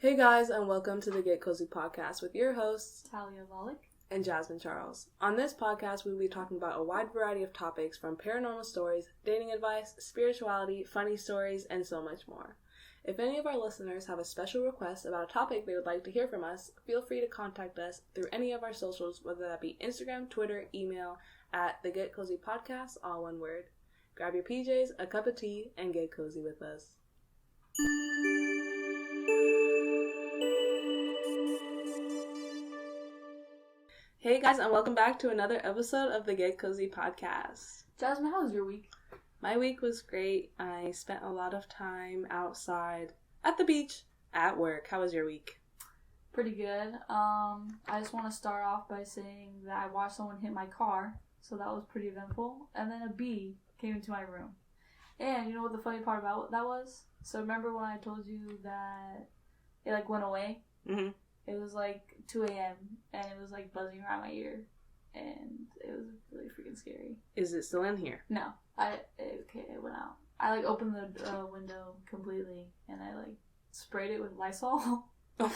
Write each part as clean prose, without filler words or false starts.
Hey guys, and welcome to the Get Cozy podcast with your hosts, Talia, Lollich, and Jasmine Charles. On this podcast, we will be talking about a wide variety of topics from paranormal stories, dating advice, spirituality, funny stories, and so much more. If any of our listeners have a special request about a topic they would like to hear from us, feel free to contact us through any of our socials, whether that be Instagram, Twitter, email, at the Get Cozy Podcast, all one word. Grab your PJs, a cup of tea, and get cozy with us. Hey guys, and welcome back to another episode of the Get Cozy Podcast. Jasmine, how was your week? My week was great. I spent a lot of time outside, at the beach, at work. How was your week? Pretty good. I just want to start off by saying that I watched someone hit my car, so that was pretty eventful. And then a bee came into my room. And you know what the funny part about that was? So remember when I told you that it went away? Mm-hmm. It was 2 a.m. and it was buzzing around my ear, and it was really freaking scary. Is it still in here? No, it went out. I opened the window completely, and I sprayed it with Lysol. Oh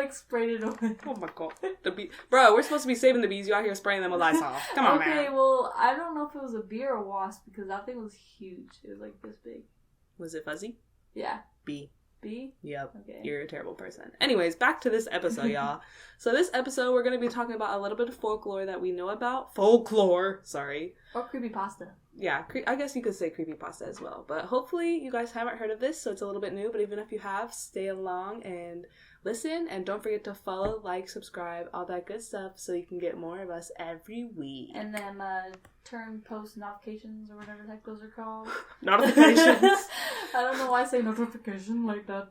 sprayed it away. Oh my god, the bee, bro! We're supposed to be saving the bees. You out here spraying them with Lysol? Come on, man. Okay, well, I don't know if it was a bee or a wasp because that thing was huge. It was this big. Was it fuzzy? Yeah. Bee. B? Yep. Okay. You're a terrible person. Anyways, back to this episode, y'all. So this episode, we're going to be talking about a little bit of folklore that we know about. Folklore! Sorry. Or creepypasta. Yeah, I guess you could say creepypasta as well. But hopefully you guys haven't heard of this, so it's a little bit new. But even if you have, stay along and listen. And don't forget to follow, like, subscribe, all that good stuff so you can get more of us every week. And then turn post notifications or whatever the heck those are called. Notifications. I don't know why I say notification like that.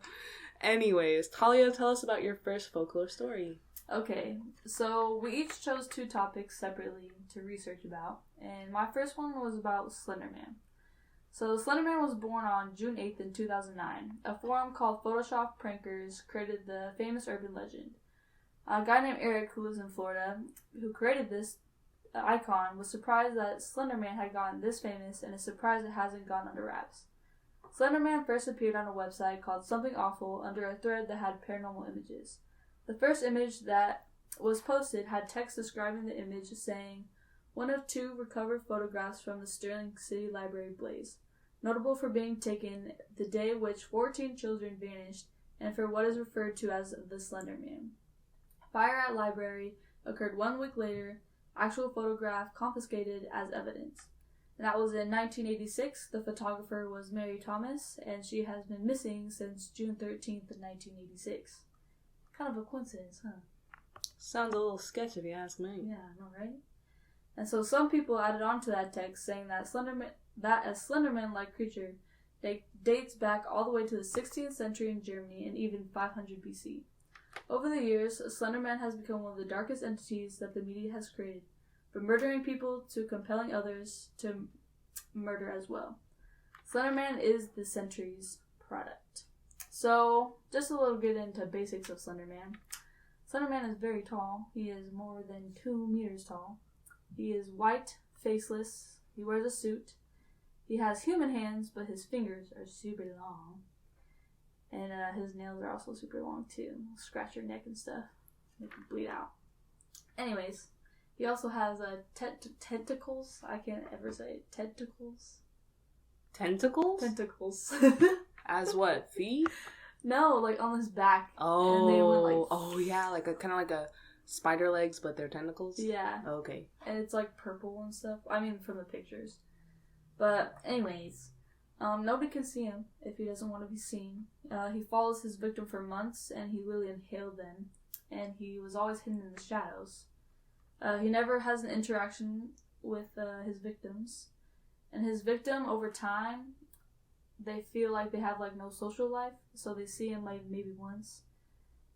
Anyways, Talia, tell us about your first folklore story. Okay, so we each chose 2 topics separately to research about, and my first one was about Slenderman. So Slenderman was born on June 8th in 2009. A forum called Photoshop Prankers created the famous urban legend. A guy named Eric, who lives in Florida, who created this icon, was surprised that Slenderman had gotten this famous and is surprised it hasn't gone under wraps. Slenderman first appeared on a website called Something Awful under a thread that had paranormal images. The first image that was posted had text describing the image saying, "One of 2 recovered photographs from the Sterling City Library blaze, notable for being taken the day which 14 children vanished and for what is referred to as the Slender Man. Fire at library occurred 1 week later, actual photograph confiscated as evidence." And that was in 1986. The photographer was Mary Thomas, and she has been missing since June 13th of 1986. Kind of a coincidence, huh? Sounds a little sketchy if you ask me. Yeah, I know, right? And so some people added on to that text saying that a Slenderman-like creature dates back all the way to the 16th century in Germany and even 500 BC. Over the years, Slenderman has become one of the darkest entities that the media has created, from murdering people to compelling others to murder as well. Slenderman is the century's product. So, just a little bit into basics of Slenderman. Slenderman is very tall. He is more than 2 meters tall. He is white, faceless. He wears a suit. He has human hands, but his fingers are super long. And his nails are also super long, too. Scratch your neck and stuff. Make you bleed out. Anyways, he also has tentacles. I can't ever say it. Tentacles? Tentacles? Tentacles. As what? Feet? No, on his back. Oh, and they went yeah, kind of like a spider legs, but they're tentacles? Yeah. Oh, okay. And it's purple and stuff. I mean, from the pictures. But anyways, nobody can see him if he doesn't want to be seen. He follows his victim for months, and he really inhaled them. And he was always hidden in the shadows. He never has an interaction with his victims. And his victim, over time, they feel like they have no social life, so they see him maybe once.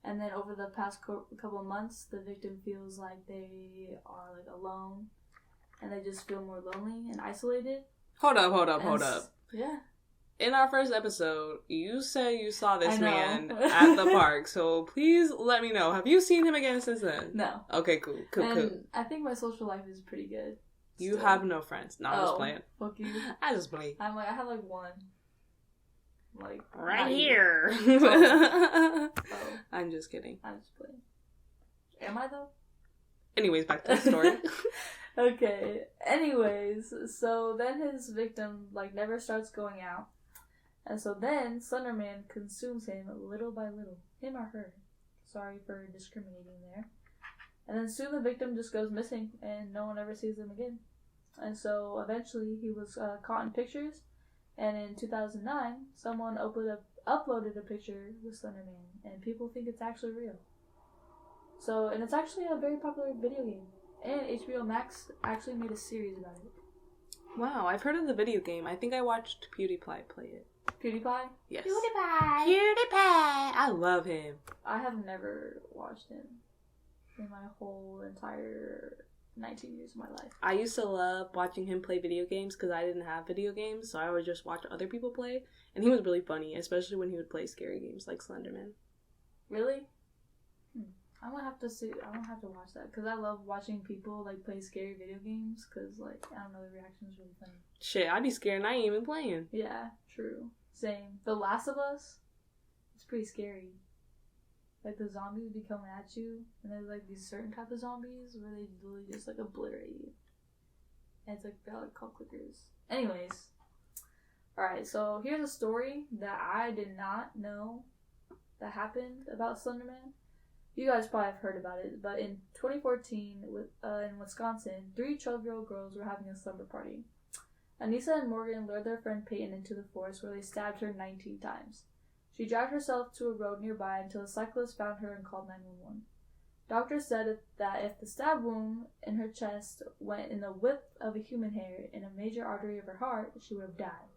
And then over the past couple of months, the victim feels like they are alone, and they just feel more lonely and isolated. Hold up. Yeah. In our first episode, you said you saw this man at the park, so please let me know. Have you seen him again since then? No. Okay, cool. I think my social life is pretty good. You have no friends. No, I'm just playing. Fuck you. I just play. I have 1. Right here. I'm just kidding. I'm just playing. Am I though? Anyways, back to the story. Okay. Anyways, so then his victim never starts going out. And so then Slenderman consumes him little by little. Him or her. Sorry for discriminating there. And then soon the victim just goes missing and no one ever sees him again. And so eventually he was caught in pictures. And in 2009, someone uploaded a picture with Slenderman. And people think it's actually real. So, and it's actually a very popular video game. And HBO Max actually made a series about it. Wow, I've heard of the video game. I think I watched PewDiePie play it. PewDiePie? Yes. PewDiePie! I love him. I have never watched him in my whole entire 19 years of my life. I used to love watching him play video games because I didn't have video games, so I would just watch other people play. And he was really funny, especially when he would play scary games like Slenderman. Really? I'm gonna have to watch that because I love watching people play scary video games because I don't know, the reaction is really funny. Shit, I'd be scared and I ain't even playing. Yeah, true. Same. The Last of Us, it's pretty scary. The zombies be coming at you, and there's these certain type of zombies where they literally just obliterate you. And it's they're called clickers. Anyways, alright, so here's a story that I did not know that happened about Slenderman. You guys probably have heard about it, but in 2014, in Wisconsin, 3 12-year-old girls were having a slumber party. Anissa and Morgan lured their friend Peyton into the forest where they stabbed her 19 times. She dragged herself to a road nearby until a cyclist found her and called 911. Doctors said that if the stab wound in her chest went in the width of a human hair in a major artery of her heart, she would have died.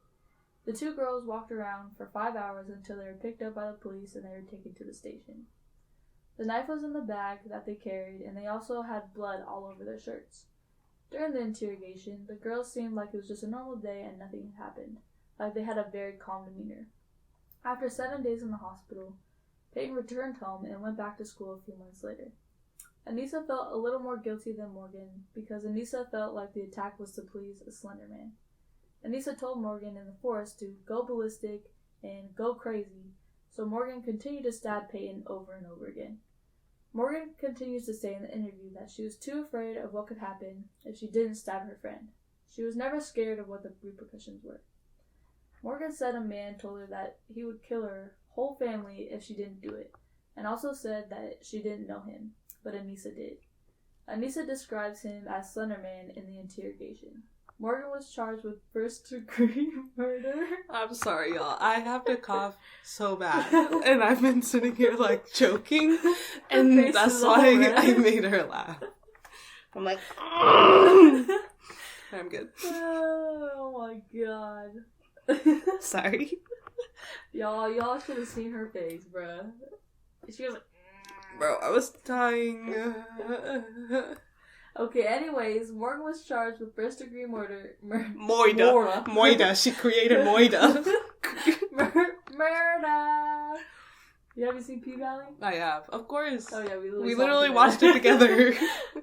The 2 girls walked around for 5 hours until they were picked up by the police and they were taken to the station. The knife was in the bag that they carried, and they also had blood all over their shirts. During the interrogation, the girls seemed like it was just a normal day and nothing had happened, like they had a very calm demeanor. After 7 days in the hospital, Peyton returned home and went back to school a few months later. Anissa felt a little more guilty than Morgan because Anissa felt like the attack was to please a Slenderman. Anissa told Morgan in the forest to go ballistic and go crazy, so Morgan continued to stab Peyton over and over again. Morgan continues to say in the interview that she was too afraid of what could happen if she didn't stab her friend. She was never scared of what the repercussions were. Morgan said a man told her that he would kill her whole family if she didn't do it, and also said that she didn't know him, but Anissa did. Anissa describes him as Slenderman in the interrogation. Morgan was charged with first-degree murder. I'm sorry, y'all. I have to cough so bad. And I've been sitting here, joking. And that's why I made her laugh. I'm like, I'm good. Oh my god. Sorry. Y'all should have seen her face, bruh. She was like, bro, I was dying. Okay, anyways, Morgan was charged with first-degree murder. Moida. She created Moida. Murder! You haven't seen P-Valley? I have, of course. Oh yeah, we literally watched it together.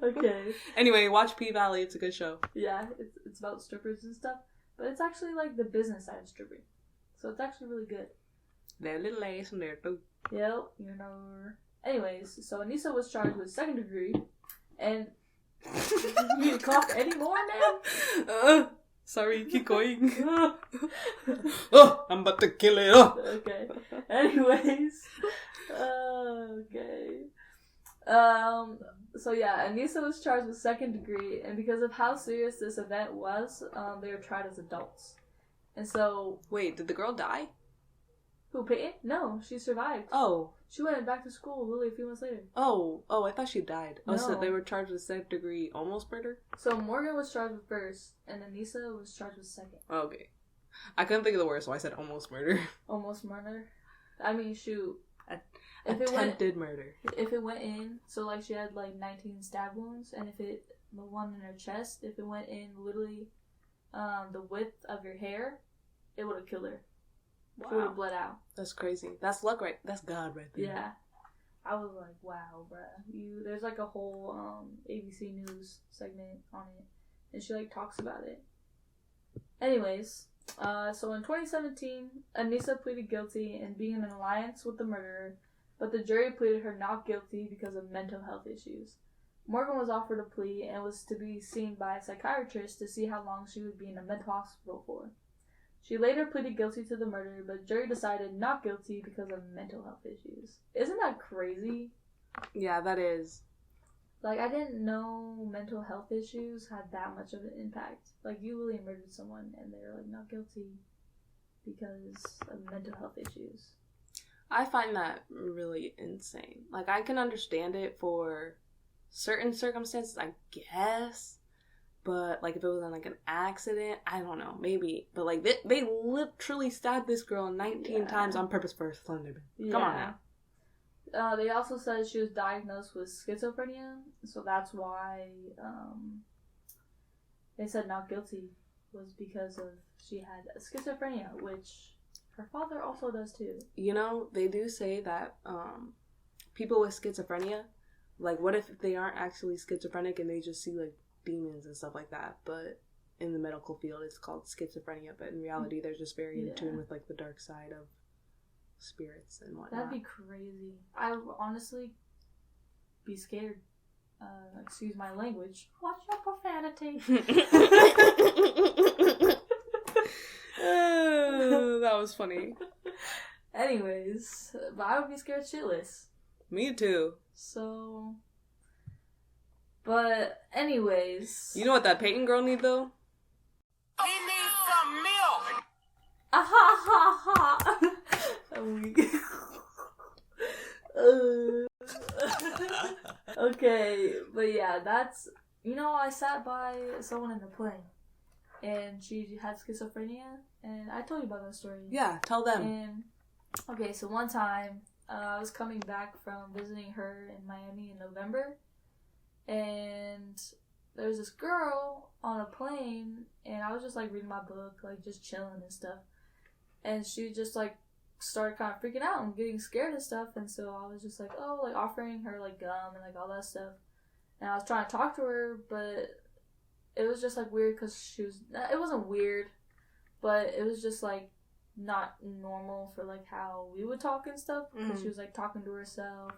Okay. Anyway, watch P-Valley. It's a good show. Yeah, it's about strippers and stuff, but it's actually the business side of stripping, so it's actually really good. They're little ass in there too. Yep, you know. Anyways, so Anissa was charged with second degree, and you need to cough anymore, man? Sorry, keep going. I'm about to kill it. Okay. Anyways. Okay. So yeah, Anissa was charged with second degree, and because of how serious this event was, they were tried as adults. And so... Wait, did the girl die? Who, Peyton? No, she survived. Oh. She went back to school literally a few months later. Oh, I thought she died. No. Oh, so they were charged with second degree almost murder? So Morgan was charged with first, and Anissa was charged with second. Okay. I couldn't think of the word, so I said almost murder. Almost murder? I mean, shoot. Attempted murder. If it went in, so she had 19 stab wounds, and the one in her chest, if it went in literally the width of your hair, it would have killed her. Wow. She would have bled out. That's crazy. That's luck, right? That's God right there. Yeah. I was like, wow, bruh. There's a whole ABC News segment on it, and she talks about it. Anyways, so in 2017, Anissa pleaded guilty and being in an alliance with the murderer but the jury pleaded her not guilty because of mental health issues. Morgan was offered a plea and was to be seen by a psychiatrist to see how long she would be in a mental hospital for. She later pleaded guilty to the murder, but the jury decided not guilty because of mental health issues. Isn't that crazy? Yeah, that is. Like, I didn't know mental health issues had that much of an impact. Like, you really murdered someone and they're, like, not guilty because of mental health issues. I find that really insane. Like, I can understand it for certain circumstances, I guess. But, like, if it was in, like, an accident, I don't know, maybe. But, like, they literally stabbed this girl 19 times on purpose for a Slenderman. Come on now. They also said she was diagnosed with schizophrenia, so that's why they said not guilty was because of she had schizophrenia, which her father also does too. You know, they do say that people with schizophrenia, like, what if they aren't actually schizophrenic and they just see, like, demons and stuff like that, but in the medical field it's called schizophrenia, but in reality they're just very in tune with, like, the dark side of spirits and whatnot. That'd be crazy. I would honestly be scared. Excuse my language. Watch your profanity. That was funny. Anyways, but I would be scared shitless. Me too. So, but anyways. You know what that Peyton girl need though? He needs some milk! Ha ha ha! I'm weak. Okay, but yeah, that's, you know, I sat by someone in the plane, and she had schizophrenia, and I told you about that story. Yeah, tell them. And, okay, so one time, I was coming back from visiting her in Miami in November, and there was this girl on a plane, and I was just, like, reading my book, like, just chilling and stuff, and she just, like, started kind of freaking out and getting scared and stuff, and so I was just like, oh, like, offering her, like, gum and, like, all that stuff, and I was trying to talk to her, but it was just, like, weird, because it wasn't weird, but it was just, like, not normal for, like, how we would talk and stuff, because she was, like, talking to herself,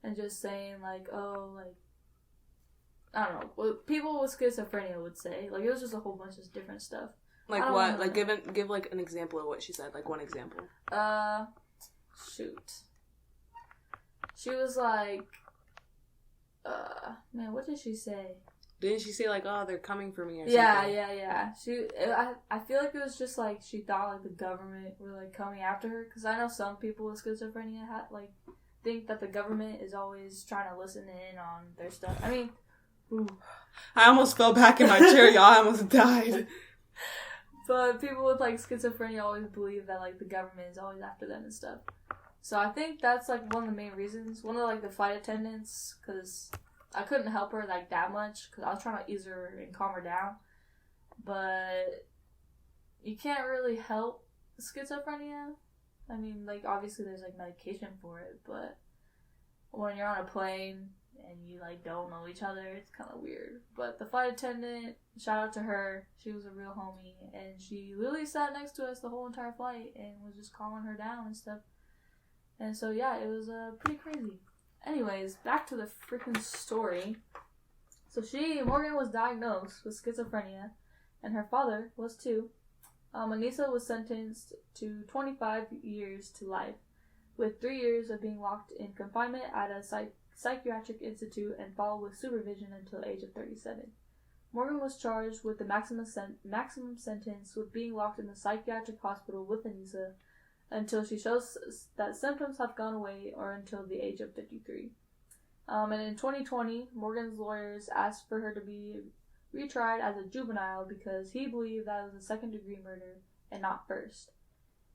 and just saying, like, oh, like, I don't know, what people with schizophrenia would say, like, it was just a whole bunch of different stuff. Like what? Like give like an example of what she said. Like one example. Shoot. She was like, man, what did she say? Didn't she say like, oh, they're coming for me or something? Yeah. I feel like it was just like she thought like the government were like coming after her, because I know some people with schizophrenia think that the government is always trying to listen in on their stuff. I mean, ooh. I almost fell back in my chair, y'all. I almost died. But people with, like, schizophrenia always believe that, like, the government is always after them and stuff. So I think that's, like, one of the main reasons. One of, like, the flight attendants, because I couldn't help her, like, that much, because I was trying to ease her and calm her down. But you can't really help schizophrenia. I mean, like, obviously there's, like, medication for it, but when you're on a plane and you, like, don't know each other, it's kind of weird. But the flight attendant, shout out to her, she was a real homie, and she literally sat next to us the whole entire flight and was just calming her down and stuff. And so, yeah, it was pretty crazy. Anyways, back to the freaking story. So Morgan was diagnosed with schizophrenia, and her father was too. Anissa was sentenced to 25 years to life, with 3 years of being locked in confinement at a psychiatric institute and followed with supervision until the age of 37. Morgan was charged with the maximum sentence with being locked in the psychiatric hospital with Anissa until she shows that symptoms have gone away or until the age of 53. And in 2020, Morgan's lawyers asked for her to be retried as a juvenile because he believed that it was a second-degree murder and not first.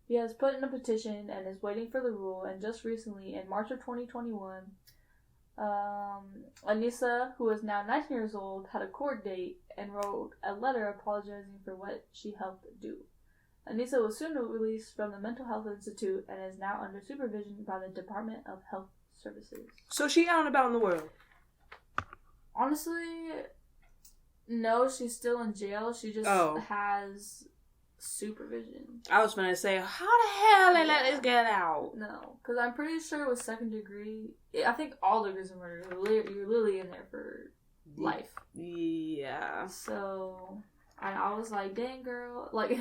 He has put in a petition and is waiting for the rule, and just recently, in March of 2021, Anissa, who is now 19 years old, had a court date and wrote a letter apologizing for what she helped do. Anissa was soon released from the Mental Health Institute and is now under supervision by the Department of Health Services. So she out and about in the world? Honestly, no, she's still in jail. She just has supervision. I was gonna say, how the hell they let this get out? No, because I'm pretty sure with second degree, I think all degrees of murder, you're literally in there for life. Yeah. So, I was like, dang girl, like,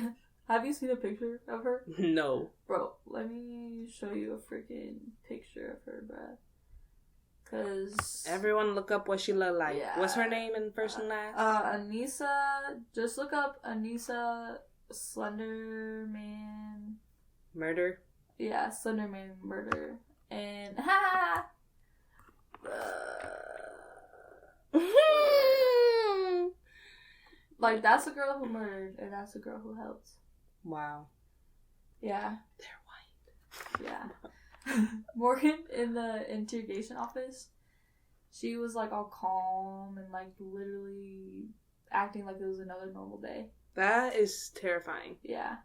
have you seen a picture of her? No. Bro, let me show you a freaking picture of her, bruh. Cause everyone look up what she looked like. Yeah. What's her name in first and last? Anissa. Just look up Anissa Slenderman murder. Yeah, Slenderman murder, and like that's the girl who murdered, and that's the girl who helped. Wow. Yeah. They're white. Yeah. Morgan in the interrogation office, she was like all calm and like literally acting like it was another normal day. That is terrifying. Yeah.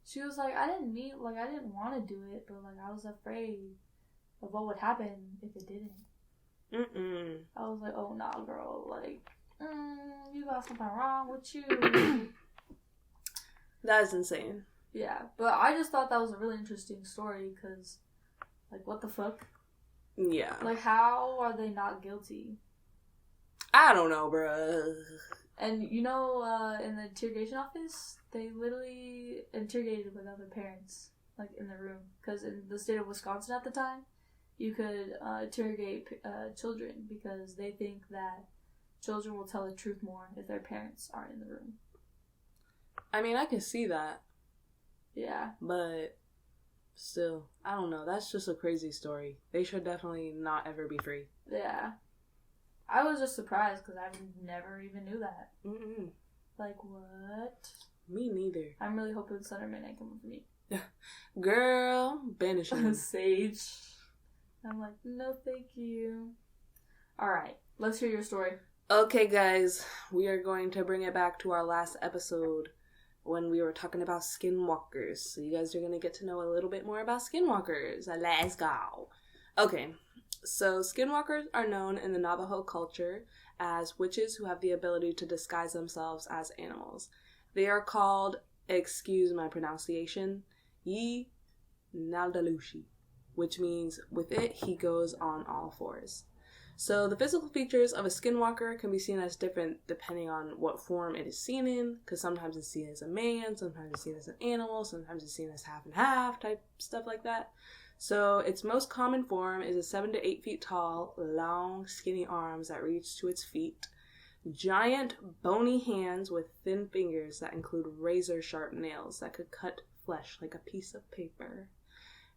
She was like, I didn't want to do it, but like I was afraid of what would happen if it didn't. I was like, oh nah girl, like you got something wrong with you. That is insane. Yeah, but I just thought that was a really interesting story because like, what the fuck? Yeah. Like, how are they not guilty? I don't know, bruh. And, you know, in the interrogation office, they literally interrogated with other parents, like, in the room. Because in the state of Wisconsin at the time, you could interrogate children because they think that children will tell the truth more if their parents aren't in the room. I mean, I can see that. Yeah. But still, I don't know. That's just a crazy story. They should definitely not ever be free. Yeah. I was just surprised because I never even knew that. Like, what? Me neither. I'm really hoping Slenderman ain't coming for me. Girl, banish him. Sage. I'm like, no thank you. Alright, let's hear your story. Okay, guys. We are going to bring it back to our last episode when we were talking about Skinwalkers. So you guys are going to get to know a little bit more about Skinwalkers. Let's go. Okay, so Skinwalkers are known in the Navajo culture as witches who have the ability to disguise themselves as animals. They are called, excuse my pronunciation, Yi Naldalushi, which means with it he goes on all fours. So the physical features of a skinwalker can be seen as different depending on what form it is seen in, because sometimes it's seen as a man, sometimes it's seen as an animal, sometimes it's seen as half and half type stuff like that. So its most common form is a 7 to 8 feet tall, long, skinny arms that reach to its feet, giant, bony hands with thin fingers that include razor-sharp nails that could cut flesh like a piece of paper.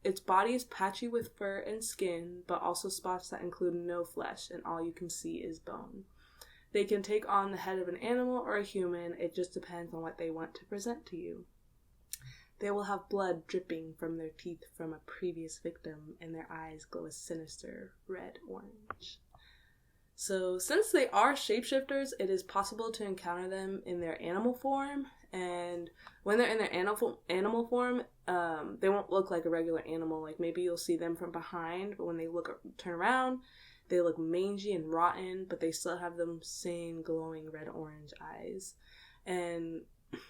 Its body is patchy with fur and skin, but also spots that include no flesh, and all you can see is bone. They can take on the head of an animal or a human, it just depends on what they want to present to you. They will have blood dripping from their teeth from a previous victim, and their eyes glow a sinister red-orange. So, since they are shapeshifters, it is possible to encounter them in their animal form, and when they're in their animal form, they won't look like a regular animal. Like, maybe you'll see them from behind, but when they turn around, they look mangy and rotten, but they still have them same glowing red-orange eyes. And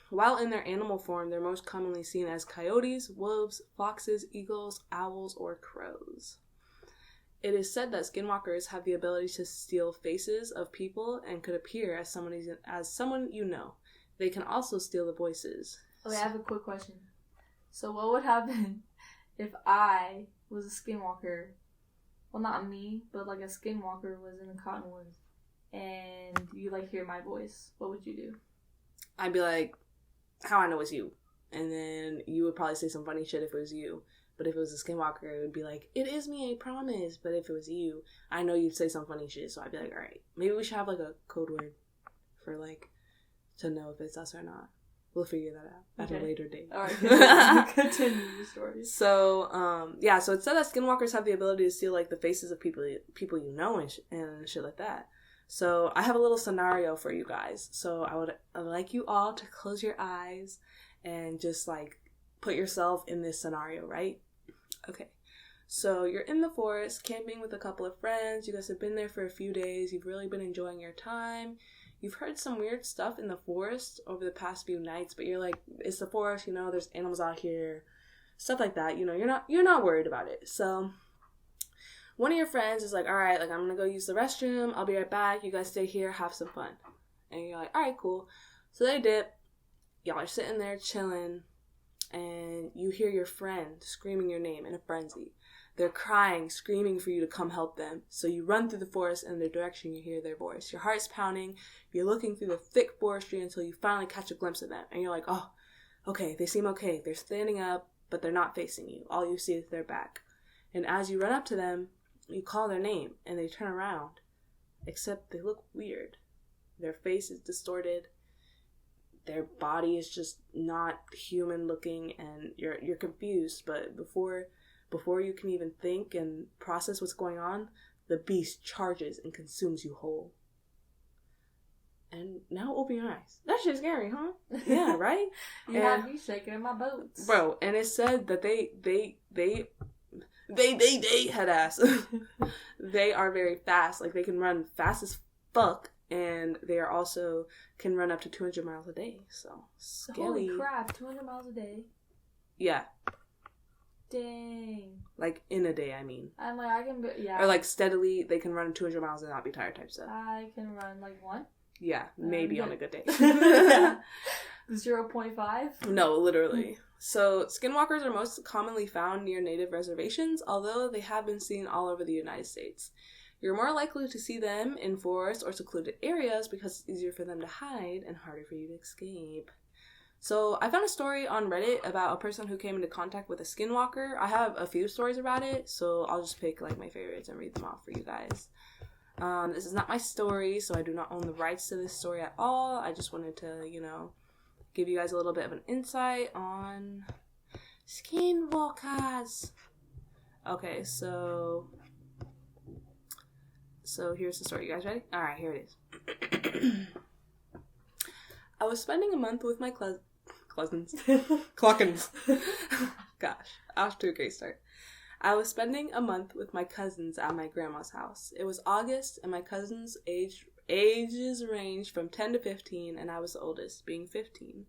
while in their animal form, they're most commonly seen as coyotes, wolves, foxes, eagles, owls, or crows. It is said that skinwalkers have the ability to steal faces of people and could appear as someone you know. They can also steal the voices. Okay, I have a quick question. So what would happen if I was a skinwalker? Well, not me, but like a skinwalker was in the cottonwoods, and you like hear my voice. What would you do? I'd be like, how I know it's you? And then you would probably say some funny shit if it was you. But if it was a skinwalker, it would be like, it is me, I promise. But if it was you, I know you'd say some funny shit, so I'd be like, alright, maybe we should have like a code word for like, to know if it's us or not. We'll figure that out at a later date. Alright, continue your story. So, so it said that skinwalkers have the ability to steal like the faces of people you know and shit like that. So I have a little scenario for you guys. So I would like you all to close your eyes and just like put yourself in this scenario, right? Okay. So you're in the forest camping with a couple of friends. You guys have been there for a few days. You've really been enjoying your time. you've heard some weird stuff in the forest over the past few nights, but you're like, it's the forest, you know, there's animals out here, stuff like that, you know, you're not worried about it. So one of your friends is like, all right, like, I'm gonna go use the restroom, I'll be right back, you guys stay here, have some fun. And you're like, all right, cool. So they dip, y'all are sitting there chilling, and you hear your friend screaming your name in a frenzy. They're crying, screaming for you to come help them. So you run through the forest in the direction you hear their voice. Your heart's pounding. You're looking through the thick forestry until you finally catch a glimpse of them. And you're like, oh, okay, they seem okay. They're standing up, but they're not facing you. All you see is their back. And as you run up to them, you call their name, and they turn around. Except they look weird. Their face is distorted. Their body is just not human looking, and you're confused. But before you can even think and process what's going on, the beast charges and consumes you whole. And now open your eyes. That shit's scary, huh? Yeah, right? You have me shaking in my boots. Bro, and it said that they head ass. They are very fast. Like, they can run fast as fuck, and they are also can run up to 200 miles a day. So, scary. Holy crap, 200 miles a day? Yeah. Dang. Like, in a day, I mean. I'm like, I can, yeah. Or, like, steadily, they can run 200 miles and not be tired type stuff. I can run, like, one? Yeah, maybe on a good day. 0.5? No, literally. So, skinwalkers are most commonly found near native reservations, although they have been seen all over the United States. You're more likely to see them in forests or secluded areas because it's easier for them to hide and harder for you to escape. So, I found a story on Reddit about a person who came into contact with a skinwalker. I have a few stories about it, so I'll just pick, like, my favorites and read them off for you guys. This is not my story, so I do not own the rights to this story at all. I just wanted to, you know, give you guys a little bit of an insight on skinwalkers. Okay, so here's the story. You guys ready? Alright, here it is. I was spending a month with my cousins. Clockins. Gosh, off to a great start. I was spending a month with my cousins at my grandma's house. It was August, and my cousins' ages ranged from 10 to 15, and I was the oldest, being 15.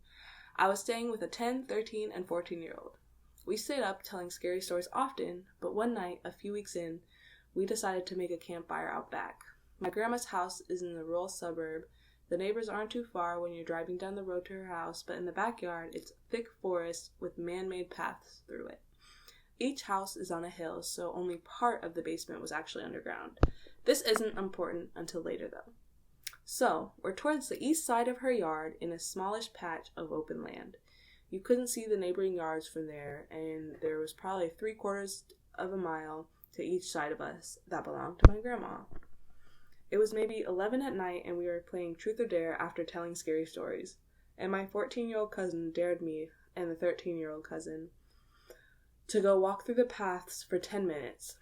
I was staying with a 10, 13, and 14-year-old. We stayed up telling scary stories often, but one night, a few weeks in, we decided to make a campfire out back. My grandma's house is in the rural suburb. The neighbors aren't too far when you're driving down the road to her house, but in the backyard, it's thick forest with man-made paths through it. Each house is on a hill, so only part of the basement was actually underground. This isn't important until later, though. So, we're towards the east side of her yard in a smallish patch of open land. You couldn't see the neighboring yards from there, and there was probably 3/4 of a mile to each side of us that belonged to my grandma. It was maybe 11 at night, and we were playing Truth or Dare after telling scary stories, and my 14-year-old cousin dared me and the 13-year-old cousin to go walk through the paths for 10 minutes.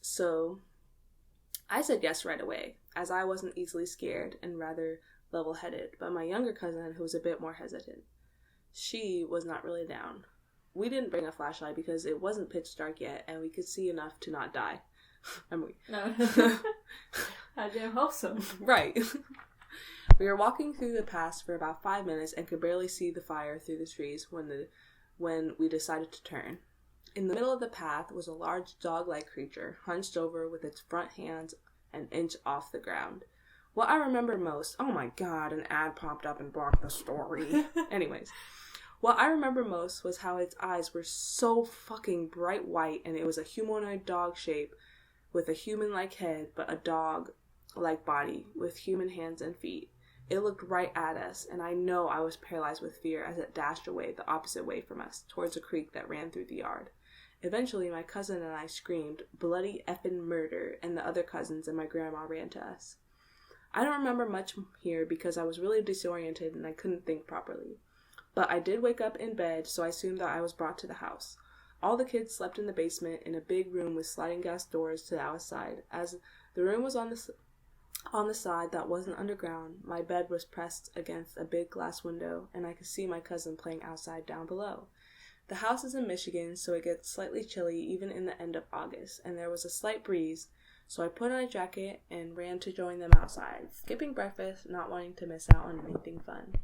So, I said yes right away, as I wasn't easily scared and rather level-headed, but my younger cousin, who was a bit more hesitant, she was not really down. We didn't bring a flashlight because it wasn't pitch dark yet, and we could see enough to not die. No. I damn hope so. Right. We were walking through the paths for about 5 minutes and could barely see the fire through the trees when we decided to turn. In the middle of the path was a large dog-like creature, hunched over with its front hands an inch off the ground. What I remember most... Oh my god, an ad popped up and blocked the story. Anyways. What I remember most was how its eyes were so fucking bright white, and it was a humanoid dog shape with a human-like head, but a dog-like body with human hands and feet. It looked right at us, and I know I was paralyzed with fear as it dashed away the opposite way from us, towards a creek that ran through the yard. Eventually, my cousin and I screamed, "Bloody effing murder," and the other cousins and my grandma ran to us. I don't remember much here because I was really disoriented and I couldn't think properly. But I did wake up in bed, so I assumed that I was brought to the house. All the kids slept in the basement in a big room with sliding glass doors to the outside. As the room was on the side that wasn't underground, my bed was pressed against a big glass window, and I could see my cousin playing outside down below. The house is in Michigan, so it gets slightly chilly even in the end of August, and there was a slight breeze, So I put on a jacket and ran to join them outside, skipping breakfast, not wanting to miss out on anything fun.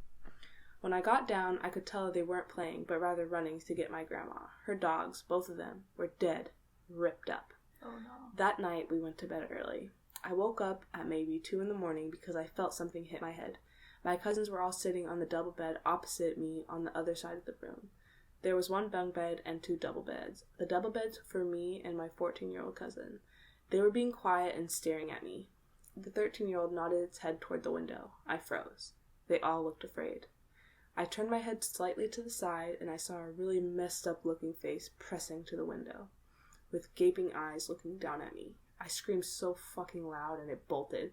When I got down, I could tell they weren't playing, but rather running to get my grandma. Her dogs, both of them, were dead, ripped up. Oh no. That night, we went to bed early. I woke up at maybe 2 a.m. because I felt something hit my head. My cousins were all sitting on the double bed opposite me on the other side of the room. There was one bunk bed and 2 double beds. The double beds for me and my 14-year-old cousin. They were being quiet and staring at me. The 13-year-old nodded its head toward the window. I froze. They all looked afraid. I turned my head slightly to the side, and I saw a really messed up looking face pressing to the window, with gaping eyes looking down at me. I screamed so fucking loud, and it bolted.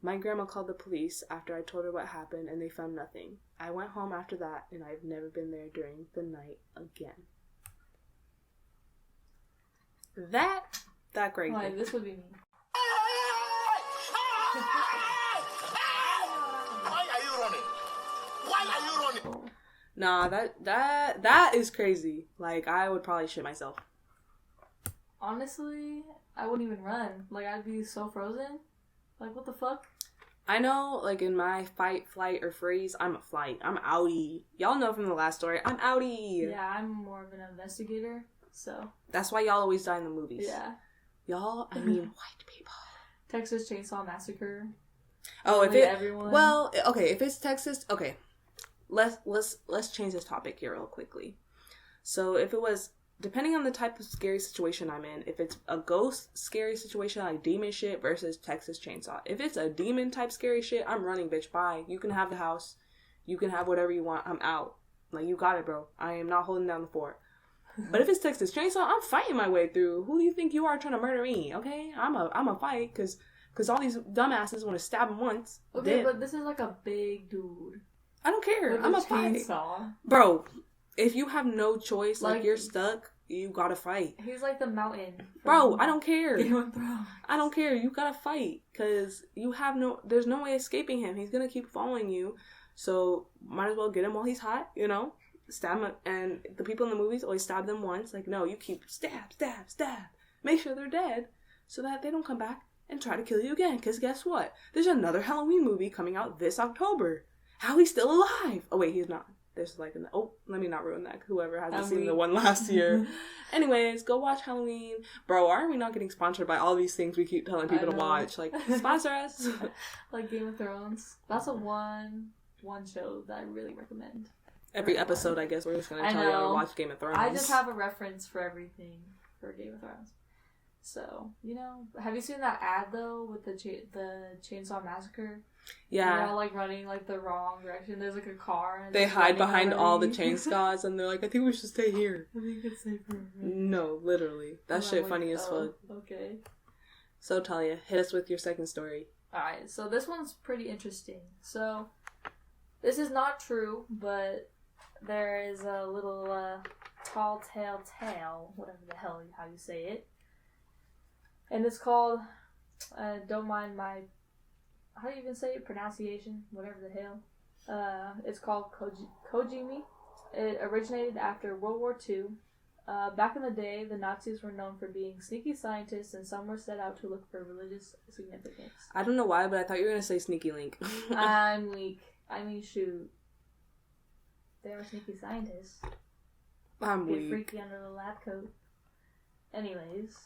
My grandma called the police after I told her what happened, and they found nothing. I went home after that, and I've never been there during the night again. That crazy. Like, this would be me. Why are you running? Why are you running? Nah, that is crazy. Like, I would probably shit myself. Honestly, I wouldn't even run. Like, I'd be so frozen. Like, what the fuck? I know, like, in my fight, flight, or freeze, I'm a flight. I'm outie. Y'all know from the last story, I'm outie. Yeah, I'm more of an investigator, so. That's why y'all always die in the movies. Yeah. Y'all, I mean, white people. Texas Chainsaw Massacre. Oh, if Like it, everyone. well, okay, if it's Texas, okay. Let's change this topic here real quickly. So if it was, depending on the type of scary situation I'm in, if it's a ghost scary situation like demon shit versus Texas Chainsaw. If it's a demon type scary shit, I'm running, bitch. Bye. You can have the house. You can have whatever you want. I'm out. Like, you got it, bro. I am not holding down the fort. But if it's Texas Chainsaw, I'm fighting my way through. Who do you think you are trying to murder me? Okay, I'm a fight because all these dumbasses want to stab him once. Okay, then. but this is like a big dude. I don't care. With I'm a a fight, chainsaw. bro. If you have no choice, like you're Like- stuck, you gotta fight, He's like the mountain. bro. I don't care. Game of Thrones. I don't care. You gotta fight because you have no. There's no way escaping him. He's gonna keep following you. So might as well get him while he's hot. You know. Stab him, and the people in the movies always stab them once. Like, no, you keep stab. Make sure they're dead so that they don't come back and try to kill you again. Because guess what? There's another Halloween movie coming out this October. How he's still alive? Oh wait, he's not. There's like let me not ruin that. Whoever hasn't seen the one last year. Anyways, go watch Halloween, bro. Why are we not getting sponsored by all these things we keep telling people to watch? Like, sponsor us. Like Game of Thrones. That's a one show that I really recommend. Every episode, I guess, we're just going to tell y'all to watch Game of Thrones. I just have a reference for everything for Game of Thrones. So, have you seen that ad, though, with the Chainsaw Massacre? Yeah. They're all, like, running, like, the wrong direction. There's, like, a car. And they hide behind all the chainsaws, and they're like, I think we should stay here. I think it's safer. No, literally. That shit like, funny as fuck. Okay. So, Talia, hit us with your second story. Alright, so this one's pretty interesting. So, this is not true, but there is a little tall tale, whatever the hell how you say it. And it's called, don't mind my, how do you even say it? Pronunciation? Whatever the hell. It's called Kojimi. It originated after World War II. Back in the day, the Nazis were known for being sneaky scientists, and some were set out to look for religious significance. I don't know why, but I thought you were going to say Sneaky Link. I'm weak. I mean, shoot. They were sneaky scientists. I'm Get weak. freaky under the lab coat. Anyways,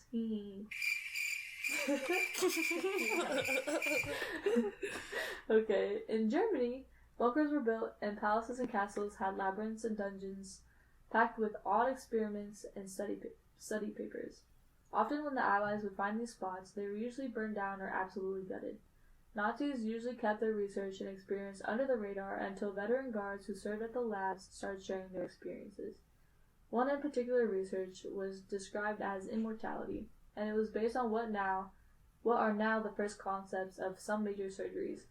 okay, in Germany, bunkers were built and palaces and castles had labyrinths and dungeons packed with odd experiments and study papers. Often when the Allies would find these spots, they were usually burned down or absolutely gutted. Nazis usually kept their research and experience under the radar until veteran guards who served at the labs started sharing their experiences. One in particular research was described as immortality, and it was based on what are now the first concepts of some major surgeries,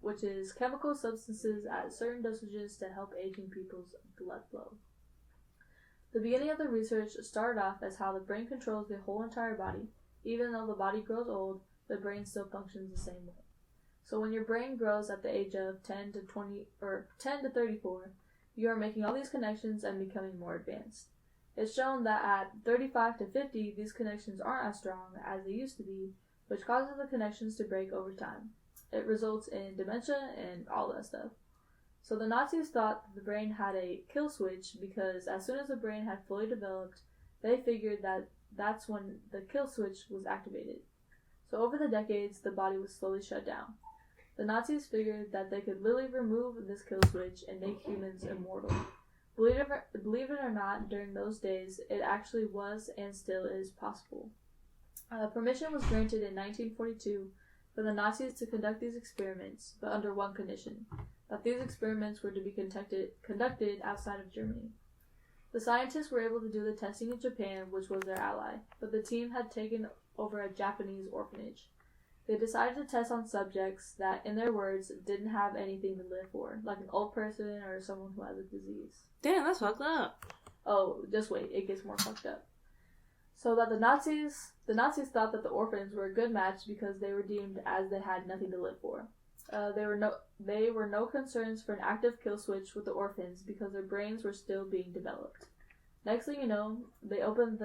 which is chemical substances at certain dosages to help aging people's blood flow. The beginning of the research started off as how the brain controls the whole entire body. Even though the body grows old, the brain still functions the same way. So when your brain grows at the age of 10 to 34, you are making all these connections and becoming more advanced. It's shown that at 35 to 50, these connections aren't as strong as they used to be, which causes the connections to break over time. It results in dementia and all that stuff. So the Nazis thought the brain had a kill switch because as soon as the brain had fully developed, they figured that that's when the kill switch was activated. So over the decades, the body was slowly shut down. The Nazis figured that they could literally remove this kill switch and make humans immortal. Believe it or not, during those days, it actually was and still is possible. Permission was granted in 1942 for the Nazis to conduct these experiments, but under one condition, that these experiments were to be conducted outside of Germany. The scientists were able to do the testing in Japan, which was their ally, but the team had taken over a Japanese orphanage. They decided to test on subjects that, in their words, didn't have anything to live for, like an old person or someone who has a disease. Damn, that's fucked up. Oh, just wait, it gets more fucked up. So that the Nazis thought that the orphans were a good match because they were deemed as they had nothing to live for. There were no concerns for an active kill switch with the orphans because their brains were still being developed. Next thing you know, they opened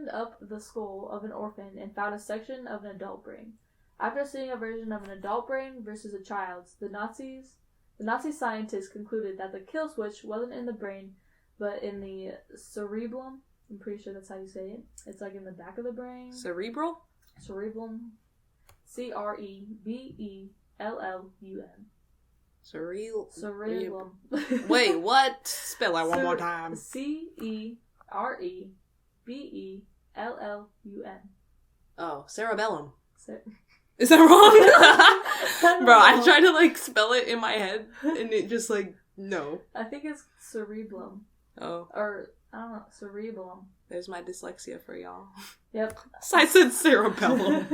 up the skull of an orphan and found a section of an adult brain. After seeing a version of an adult brain versus a child's, the Nazi scientists concluded that the kill switch wasn't in the brain, but in the cerebellum. I'm pretty sure that's how you say it. It's like in the back of the brain. Cerebral? Cerebellum. Cerebellum. Cerebellum. Wait, what? Spell that one more time. Cerebellum. Oh, cerebellum. Is that wrong? Bro, I tried to spell it in my head and it just no. I think it's cerebellum. Oh. Or, I don't know, cerebellum. There's my dyslexia for y'all. Yep. So I said cerebellum.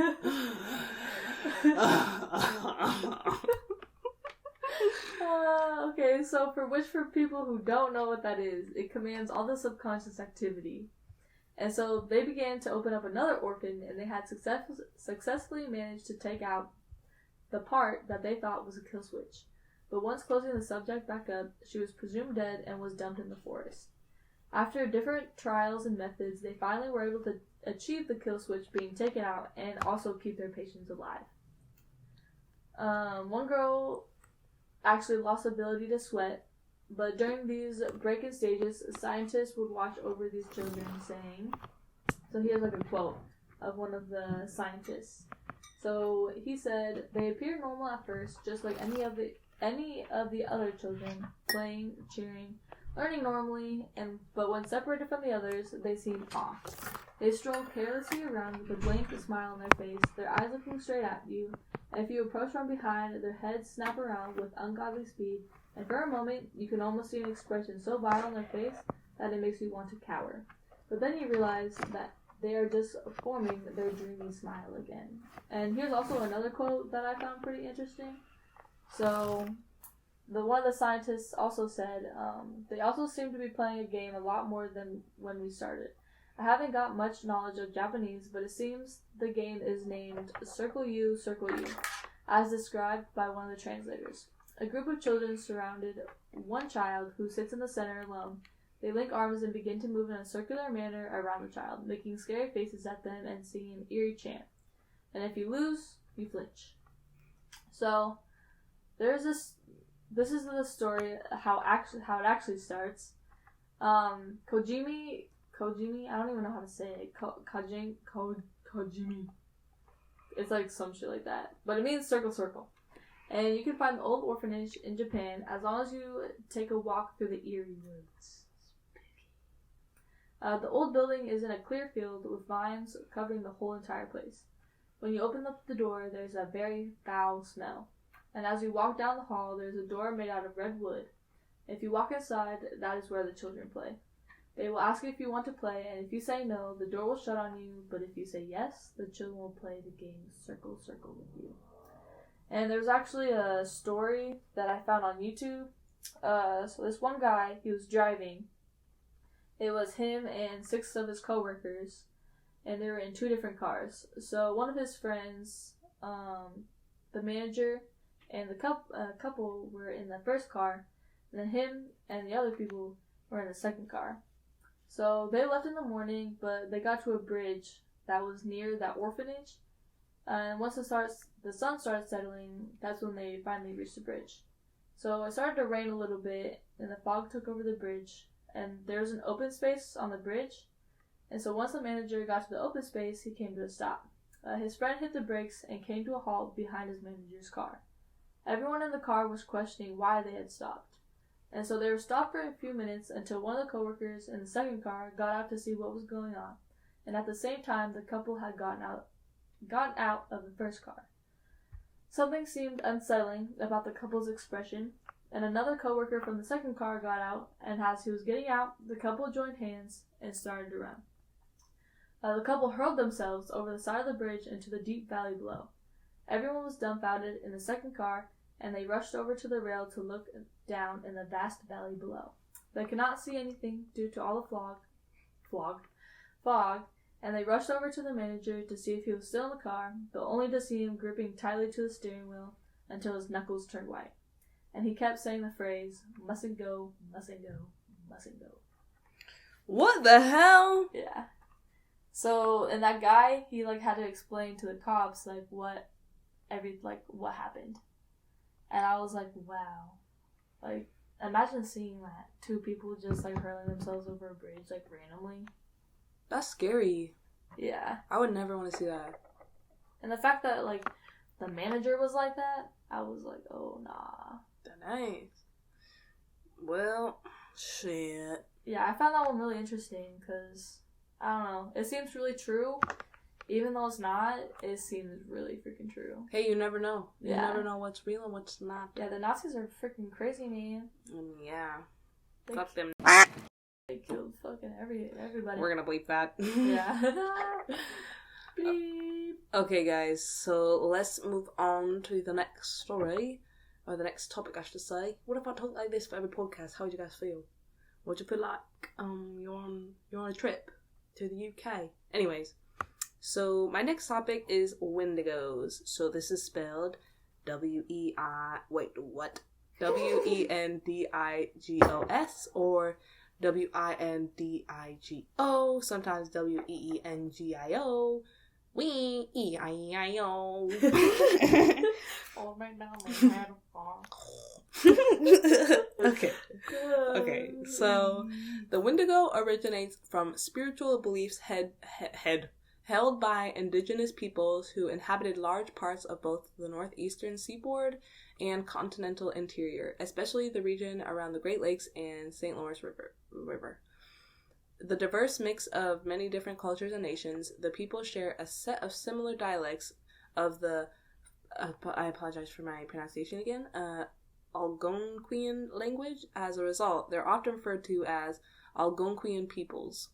Okay, so for people who don't know what that is, it commands all the subconscious activity. And so they began to open up another orphan, and they had successfully managed to take out the part that they thought was a kill switch. But once closing the subject back up, she was presumed dead and was dumped in the forest. After different trials and methods, they finally were able to achieve the kill switch being taken out and also keep their patients alive. One girl actually lost the ability to sweat, but during these break-in stages, scientists would watch over these children saying, so here's a quote of one of the scientists. So he said, "They appear normal at first, just like any of the other children, playing, cheering, learning normally, but when separated from the others, they seem off. They stroll carelessly around with a blank smile on their face, their eyes looking straight at you, and if you approach from behind, their heads snap around with ungodly speed, and for a moment, you can almost see an expression so vile on their face that it makes you want to cower. But then you realize that they are just forming their dreamy smile again." And here's also another quote that I found pretty interesting. So, one of the scientists also said, "They also seem to be playing a game a lot more than when we started. I haven't got much knowledge of Japanese, but it seems the game is named Circle U, as described by one of the translators. A group of children surrounded one child who sits in the center alone. They link arms and begin to move in a circular manner around the child, making scary faces at them and singing an eerie chant. And if you lose, you flinch." So, there's this is the story, how it actually starts. Kojimi, I don't even know how to say it. Kojimi. It's like some shit like that. But it means circle. And you can find the old orphanage in Japan as long as you take a walk through the eerie woods. The old building is in a clear field with vines covering the whole entire place. When you open up the door, there's a very foul smell. And as you walk down the hall, there's a door made out of red wood. If you walk inside, that is where the children play. They will ask you if you want to play, and if you say no, the door will shut on you, but if you say yes, the children will play the game Circle with you. And there's actually a story that I found on YouTube. So this one guy, he was driving. It was him and 6 of his coworkers, and they were in 2 different cars. So one of his friends, the manager, and the couple were in the first car, and then him and the other people were in the second car. So they left in the morning, but they got to a bridge that was near that orphanage. And once the sun started settling, that's when they finally reached the bridge. So it started to rain a little bit, and the fog took over the bridge, and there was an open space on the bridge. And so once the manager got to the open space, he came to a stop. His friend hit the brakes and came to a halt behind his manager's car. Everyone in the car was questioning why they had stopped. And so they were stopped for a few minutes until one of the coworkers in the second car got out to see what was going on. And at the same time, the couple had gotten out of the first car. Something seemed unsettling about the couple's expression, and another coworker from the second car got out, and as he was getting out, the couple joined hands and started to run. The couple hurled themselves over the side of the bridge into the deep valley below. Everyone was dumbfounded in the second car, and they rushed over to the rail to look down in the vast valley below. They could not see anything due to all the fog, and they rushed over to the manager to see if he was still in the car, but only to see him gripping tightly to the steering wheel until his knuckles turned white. And he kept saying the phrase, "Mustn't go, mustn't go, mustn't go." What the hell? Yeah. So, and that guy, he had to explain to the cops what happened. And I was like, wow. Imagine seeing that. Two people just hurling themselves over a bridge randomly. That's scary. Yeah. I would never want to see that. And the fact that the manager was like that, I was like, oh nah. Nice. Well, shit. Yeah, I found that one really interesting because, I don't know, it seems really true. Even though it's not, it seems really freaking true. Hey, you never know. You Yeah. never know what's real and what's not. Yeah, the Nazis are freaking crazy, man. Yeah. They, Fuck them. They killed fucking everybody. We're gonna bleep that. Yeah. Bleep. Okay, guys, so let's move on to the next story. Or the next topic, I should say. What if I talk like this for every podcast? How would you guys feel? Would you feel like you're on a trip to the UK? Anyways, so my next topic is Windigos. So this is spelled Wendigos or Windigo, sometimes Weengio. Wee-E-I-E-I-O. Okay, so the Windigo originates from spiritual beliefs held by indigenous peoples who inhabited large parts of both the northeastern seaboard and continental interior, especially the region around the Great Lakes and St. Lawrence River. The diverse mix of many different cultures and nations, the people share a set of similar dialects of the, I apologize for my pronunciation again, Algonquian language. As a result, they're often referred to as Algonquian peoples.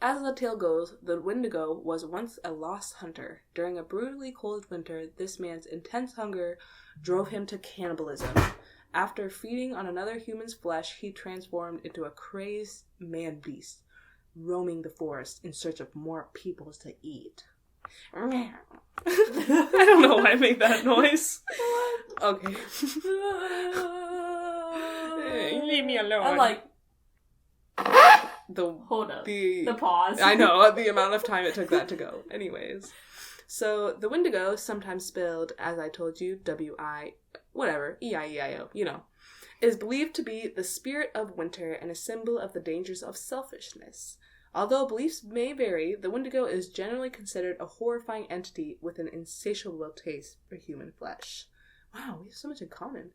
As the tale goes, the Windigo was once a lost hunter. During a brutally cold winter, this man's intense hunger drove him to cannibalism. After feeding on another human's flesh, he transformed into a crazed man-beast, roaming the forest in search of more people to eat. I don't know why I made that noise. Okay. Leave me alone. I'm like, hold up. The pause. I know, the amount of time it took that to go. Anyways. So, the Windigo, sometimes spelled, as I told you, E-I-E-I-O, is believed to be the spirit of winter and a symbol of the dangers of selfishness. Although beliefs may vary, the Windigo is generally considered a horrifying entity with an insatiable taste for human flesh. Wow, we have so much in common.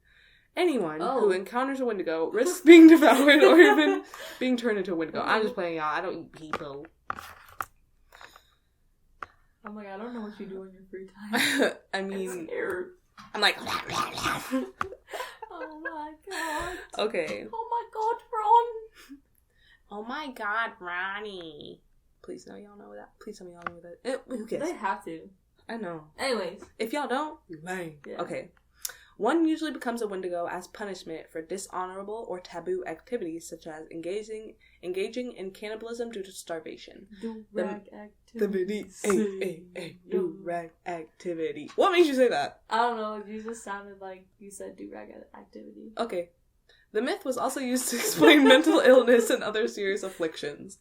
Anyone who encounters a Windigo risks being devoured or even being turned into a Windigo. I'm just playing y'all. I don't eat people. I'm like, I don't know what you do in your free time. I mean, I'm like... Oh my god. Okay. Oh my god, Ron. Oh my god, Ronnie. Please tell me y'all know that. Please tell me y'all know that. Who cares? They have to. I know. Anyways. If y'all don't, you're lame. Yeah. Okay. One usually becomes a Windigo as punishment for dishonorable or taboo activities such as engaging in cannibalism due to starvation. Do-rag activity. Do-rag activity. What makes you say that? I don't know. You just sounded like you said do-rag activity. Okay. The myth was also used to explain mental illness and other serious afflictions.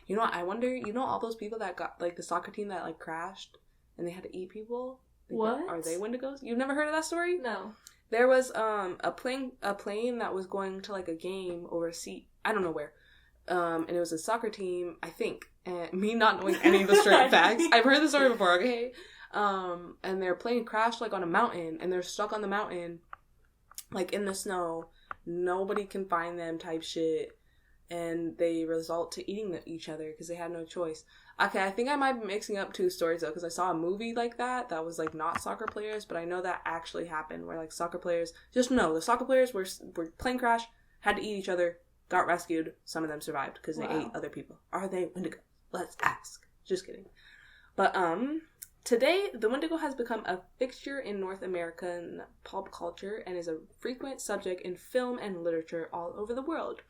You know what, I wonder, all those people that got, like, the soccer team that, like, crashed and they had to eat people? What? Are they Windigos? You've never heard of that story? No. There was, a plane that was going to, like, a game overseas. I don't know where. And it was a soccer team, I think. And me not knowing any of the straight facts. I've heard the story before, okay? And their plane crashed, like, on a mountain, and they're stuck on the mountain, like, in the snow. Nobody can find them type shit. And they result to eating each other because they had no choice. Okay, I think I might be mixing up two stories, though, because I saw a movie like that was, like, not soccer players, but I know that actually happened, where, like, soccer players, just know, the soccer players were plane crash, had to eat each other, got rescued, some of them survived, because they ate other people. Are they Windigo? Let's ask. Just kidding. But, today, the Windigo has become a fixture in North American pop culture and is a frequent subject in film and literature all over the world.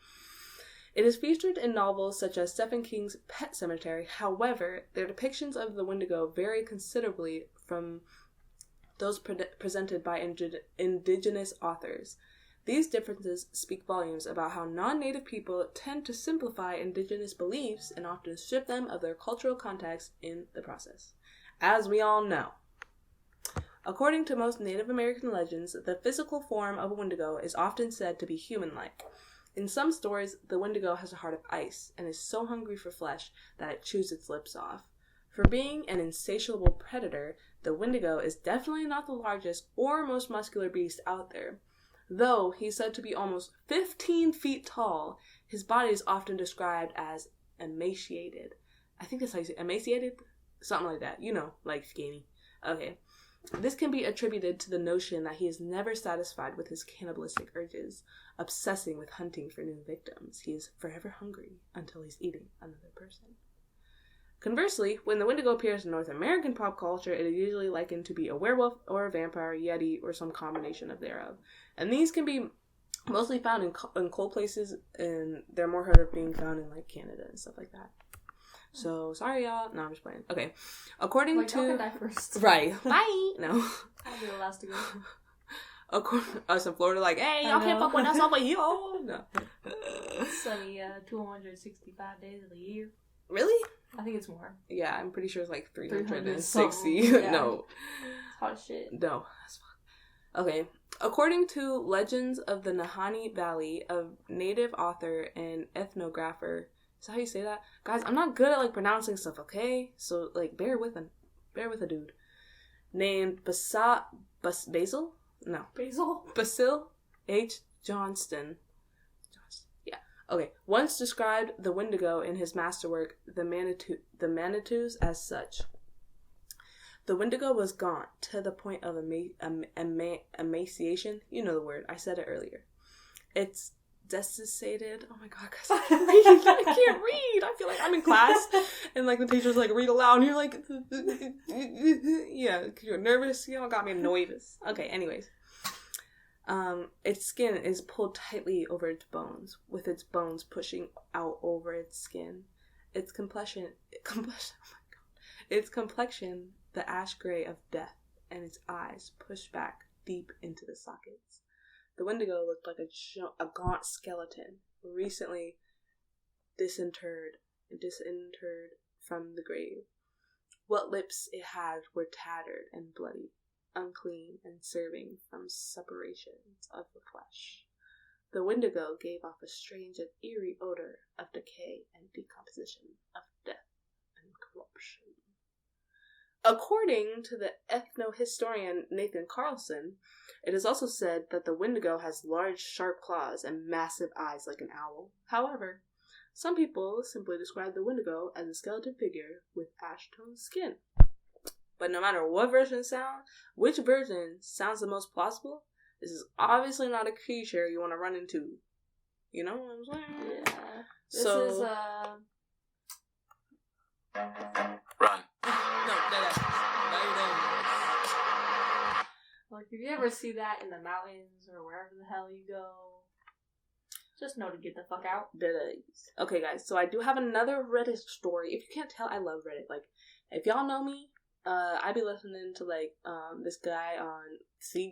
It is featured in novels such as Stephen King's Pet Sematary. However, their depictions of the Windigo vary considerably from those presented by indigenous authors. These differences speak volumes about how non-native people tend to simplify indigenous beliefs and often strip them of their cultural context in the process. As we all know. According to most Native American legends, the physical form of a Windigo is often said to be human-like. In some stories, the Windigo has a heart of ice and is so hungry for flesh that it chews its lips off. For being an insatiable predator, the Windigo is definitely not the largest or most muscular beast out there. Though he's said to be almost 15 feet tall, his body is often described as emaciated. I think that's how you say emaciated? Something like that. You know, like skinny. Okay. This can be attributed to the notion that he is never satisfied with his cannibalistic urges, obsessing with hunting for new victims. He is forever hungry until he's eating another person. Conversely, when the Windigo appears in North American pop culture, it is usually likened to be a werewolf or a vampire, yeti, or some combination of thereof. And these can be mostly found in cold places, and they're more heard of being found in, like, Canada and stuff like that. So, sorry, y'all. No, I'm just playing. Okay. According to... Y'all can die first. Right. Bye! No. I'll be the last to go. Us in Florida, like, hey, y'all can't fuck with us over here. No. Sunny, 265 days of the year. Really? I think it's more. Yeah, I'm pretty sure it's like 360. 360. Yeah. No. It's hot shit. No. That's fine. Okay. According to Legends of the Nahanni Valley, a native author and ethnographer... Is that how you say that? Guys, I'm not good at, like, pronouncing stuff, okay? So, like, bear with a dude. Named Basil? No. Basil H. Johnston. Yeah. Okay. Once described the Windigo in his masterwork, The Manitous, as such. The Windigo was gaunt to the point of emaciation. You know the word. I said it earlier. It's desiccated. Oh my god, guys, I can't read. I feel like I'm in class and, like, the teacher's like, read aloud, and you're like, yeah, because you're nervous. You know, got me nervous. Okay, anyways. Its skin is pulled tightly over its bones, with its bones pushing out over its skin. Its complexion, oh my god, its complexion, the ash gray of death, and its eyes pushed back deep into the sockets. The Windigo looked like a gaunt skeleton, recently disinterred from the grave. What lips it had were tattered and bloody, unclean, and serving from separations of the flesh. The Windigo gave off a strange and eerie odor of decay and decomposition, of death and corruption. According to the ethnohistorian Nathan Carlson, it is also said that the Windigo has large, sharp claws and massive eyes like an owl. However, some people simply describe the Windigo as a skeleton figure with ash-toned skin. But no matter which version sounds the most plausible, this is obviously not a creature you want to run into. You know what I'm saying? Yeah. This is, Run. Like, if you ever see that in the mountains or wherever the hell you go, just know to get the fuck out. Okay, guys, so I do have another Reddit story. If you can't tell, I love Reddit. Like, if y'all know me, I be listening to like this guy on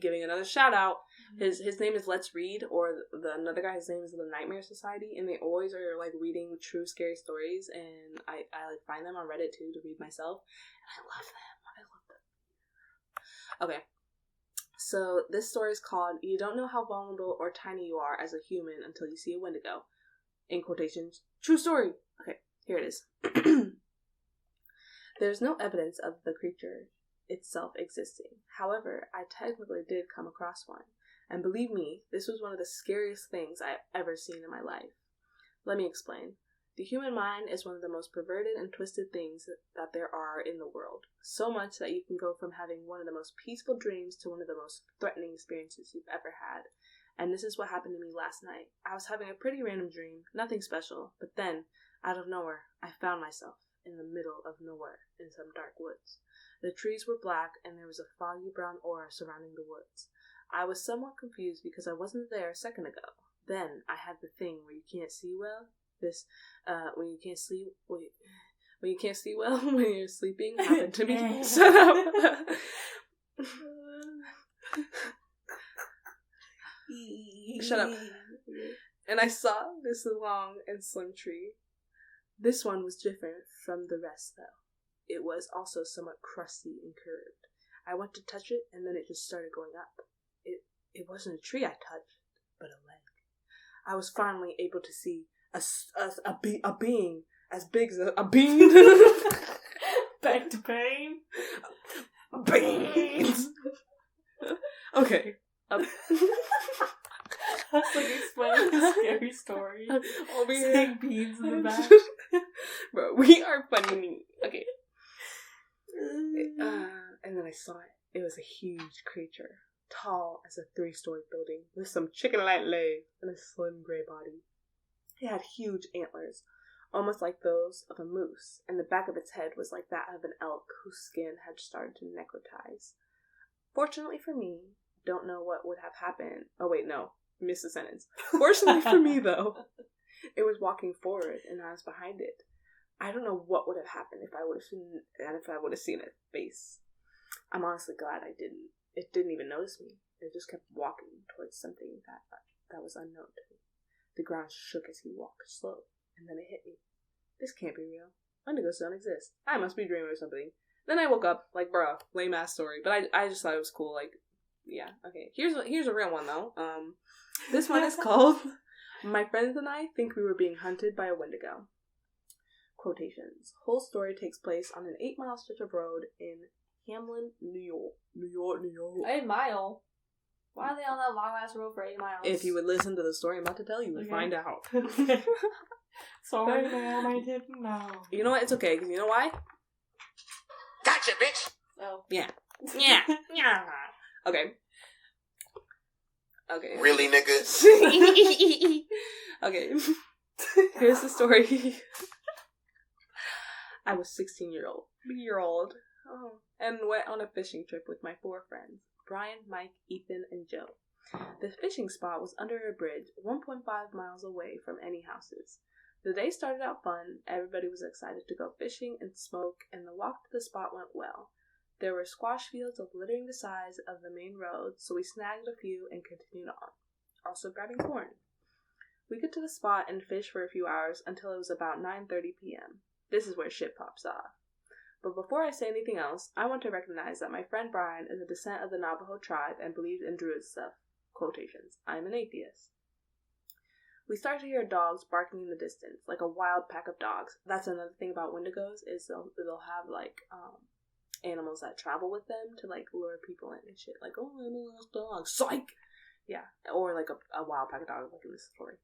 giving another shout out. His name is Let's Read, or the another guy, his name is The Nightmare Society, and they always are like reading true scary stories, and I like find them on Reddit too to read myself, and I love them. Okay. So this story is called "You Don't Know How Vulnerable or Tiny You Are as a Human Until You See a Windigo." In quotations, true story. Okay, here it is. There's no evidence of the creature itself existing. However, I technically did come across one. And believe me, this was one of the scariest things I've ever seen in my life. Let me explain. The human mind is one of the most perverted and twisted things that there are in the world. So much that you can go from having one of the most peaceful dreams to one of the most threatening experiences you've ever had. And this is what happened to me last night. I was having a pretty random dream, nothing special, but then, out of nowhere, I found myself in the middle of nowhere in some dark woods. The trees were black and there was a foggy brown aura surrounding the woods. I was somewhat confused because I wasn't there a second ago. Then I had the thing where you can't see well. When you can't see well when you're sleeping happened to me. Shut up. Shut up. And I saw this long and slim tree. This one was different from the rest, though. It was also somewhat crusty and curved. I went to touch it, and then it just started going up. It wasn't a tree I touched, but a leg. I was finally able to see a being as big as a bean. Back to pain. Beans. Okay. That's like explaining a scary story. Over here. Saying beans in the back. Bro, we are funny. Okay. And then I saw it. It was a huge creature. Tall as a 3-story building. With some chicken-like legs and a slim gray body. It had huge antlers. Almost like those of a moose. And the back of its head was like that of an elk whose skin had started to necrotize. Fortunately for me, don't know what would have happened. Oh wait, no. Missed the sentence. Fortunately for me, though, it was walking forward and I was behind it. I don't know what would have happened if I would have seen its face. I'm honestly glad I didn't. It didn't even notice me. It just kept walking towards something that was unknown to me. The ground shook as he walked slow, and then it hit me. This can't be real. Windigos don't exist. I must be dreaming or something. Then I woke up, like, bruh, lame ass story. But I just thought it was cool, like, yeah, okay. Here's a real one, though. This one is called "My Friends and I Think We Were Being Hunted by a Windigo." Quotations. Whole story takes place on an 8-mile stretch of road in Hamlin, New York. 8 mile? Why are they on that long ass road for 8 miles? If you would listen to the story I'm about to tell you, would find out. Sorry, ma'am, I didn't know. You know what? It's okay, because you know why? Gotcha, bitch! Oh. Yeah. Yeah. Yeah. Okay. Really, nigga? Okay. Here's the story. I was 16-year-old. Oh. And went on a fishing trip with my 4 friends, Brian, Mike, Ethan, and Joe. The fishing spot was under a bridge 1.5 miles away from any houses. The day started out fun, everybody was excited to go fishing and smoke, and the walk to the spot went well. There were squash fields of littering the size of the main road, so we snagged a few and continued on, also grabbing corn. We get to the spot and fish for a few hours until it was about 9:30 p.m. This is where shit pops off. But before I say anything else, I want to recognize that my friend Brian is a descent of the Navajo tribe and believes in druid stuff. Quotations. I'm an atheist. We start to hear dogs barking in the distance, like a wild pack of dogs. That's another thing about Windigos, is they'll have, like, animals that travel with them to, like, lure people in and shit. Like, oh, I know those dogs. Psych! Yeah. Or, like, a wild pack of dogs, like in this story.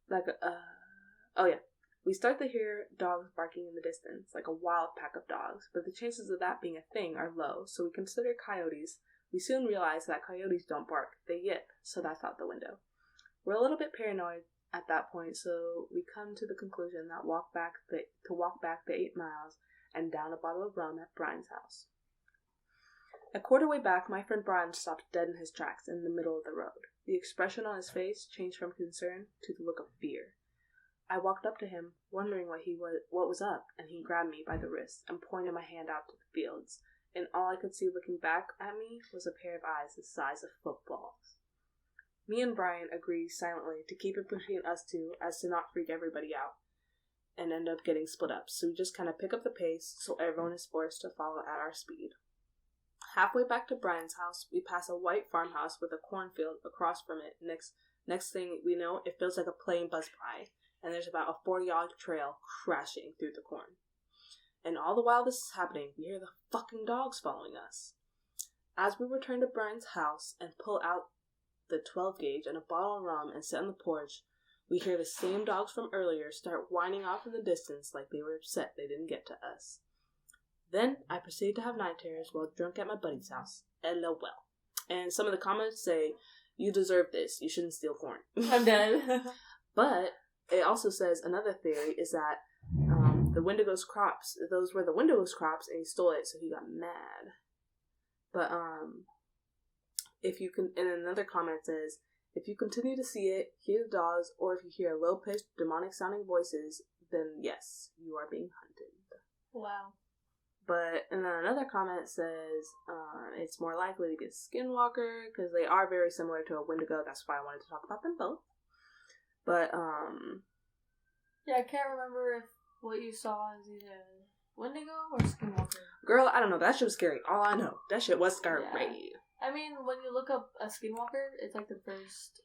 Here we go. Oh yeah. We start to hear dogs barking in the distance, like a wild pack of dogs, but the chances of that being a thing are low, so we consider coyotes. We soon realize that coyotes don't bark, they yip, so that's out the window. We're a little bit paranoid at that point, so we come to the conclusion that walk back the 8 miles and down a bottle of rum at Brian's house. A quarter way back, my friend Brian stopped dead in his tracks in the middle of the road. The expression on his face changed from concern to the look of fear. I walked up to him, wondering what was up, and he grabbed me by the wrist and pointed my hand out to the fields, and all I could see looking back at me was a pair of eyes the size of footballs. Me and Brian agreed silently to keep it between us two as to not freak everybody out, and end up getting split up, so we just kind of pick up the pace so everyone is forced to follow at our speed. Halfway back to Brian's house, we pass a white farmhouse with a cornfield across from it. Next thing we know, it feels like a plane buzzed by, and there's about a 40-yard trail crashing through the corn. And all the while this is happening, we hear the fucking dogs following us. As we return to Brian's house and pull out the 12 gauge and a bottle of rum and sit on the porch, we hear the same dogs from earlier start whining off in the distance like they were upset they didn't get to us. Then I proceed to have night terrors while drunk at my buddy's house. LOL. And some of the comments say, "You deserve this. You shouldn't steal corn." I'm dead. But it also says another theory is that the Windigos crops, those were the Windigos crops, and he stole it, so he got mad. But if you can, and another comment says, if you continue to see it, hear the dogs, or if you hear low-pitched, demonic-sounding voices, then yes, you are being hunted. Wow. But, and then another comment says, it's more likely to be a Skinwalker, because they are very similar to a Windigo. That's why I wanted to talk about them both. But, yeah, I can't remember if what you saw is either Windigo or Skinwalker. Girl, I don't know. That shit was scary. All I know. That shit was scary. Yeah. I mean, when you look up a Skinwalker, it's like the first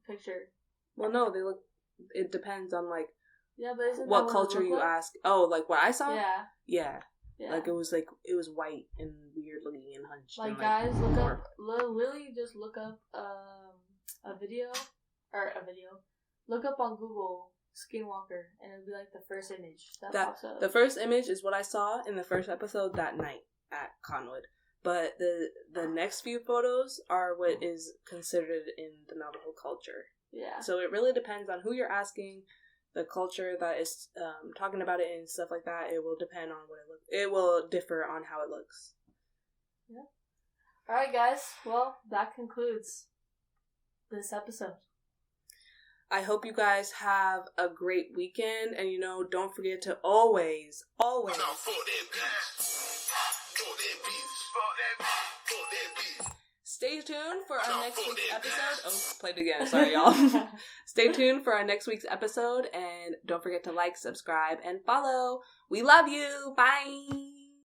picture. Well, no, it depends on, like, yeah, but isn't what culture you ask. Oh, like what I saw? Yeah. Yeah. Like, it was white and weird looking and hunched. Like, and, guys, look up, literally just look up a video. Look up on Google Skinwalker, and it'll be like the first image that pops up. The first image is what I saw in the first episode that night at Conwood. But the next few photos are what is considered in the nautical culture. Yeah. So it really depends on who you're asking, the culture that is talking about it and stuff like that. It will depend on what it looks. It will differ on how it looks. Yeah. All right, guys. Well, that concludes this episode. I hope you guys have a great weekend, and don't forget to always. Stay tuned for our next week's episode. Oh, played it again. Sorry, y'all. Stay tuned for our next week's episode, and don't forget to like, subscribe, and follow. We love you. Bye.